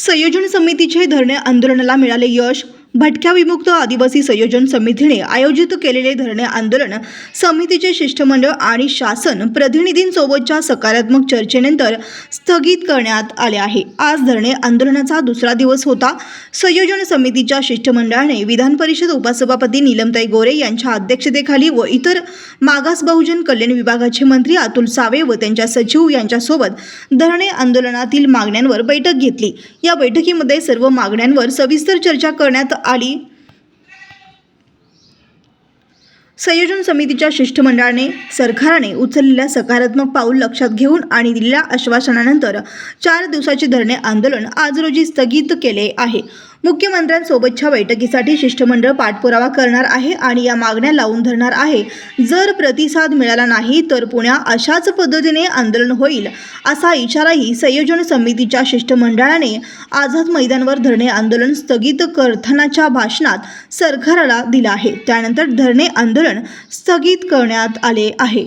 संयोजन समितीचे धरणे आंदोलनाला मिळाले यश. भटक्या विमुक्त आदिवासी संयोजन समितीने आयोजित केलेले धरणे आंदोलन समितीचे शिष्टमंडळ आणि शासन प्रतिनिधींसोबतच्या सकारात्मक चर्चेनंतर स्थगित करण्यात आले आहे. आज धरणे आंदोलनाचा दुसरा दिवस होता. संयोजन समितीच्या शिष्टमंडळाने विधान परिषद उपसभापती नीलमताई गोरे यांच्या अध्यक्षतेखाली व इतर मागास बहुजन कल्याण विभागाचे मंत्री अतुल सावे व त्यांच्या सचिव यांच्यासोबत धरणे आंदोलनातील मागण्यांवर बैठक घेतली. या बैठकीमध्ये सर्व मागण्यांवर सविस्तर चर्चा करण्यात आली. संयोजन समितीच्या शिष्टमंडळाने सरकारने उचललेल्या सकारात्मक पाऊल लक्षात घेऊन आणि दिलेल्या आश्वासनानंतर 4 दिवसाचे धरणे आंदोलन आज रोजी स्थगित केले आहे. मुख्यमंत्र्यांसोबतच्या बैठकीसाठी शिष्टमंडळ पाठपुरावा करणार आहे आणि या मागण्या लावून धरणार आहे. जर प्रतिसाद मिळाला नाही तर पुन्हा अशाच पद्धतीने आंदोलन होईल असा इशाराही संयोजन समितीच्या शिष्टमंडळाने आझाद मैदानावर धरणे आंदोलन स्थगित करतानाच्या भाषणात सरकारला दिला आहे. त्यानंतर धरणे आंदोलन स्थगित करण्यात आले आहे.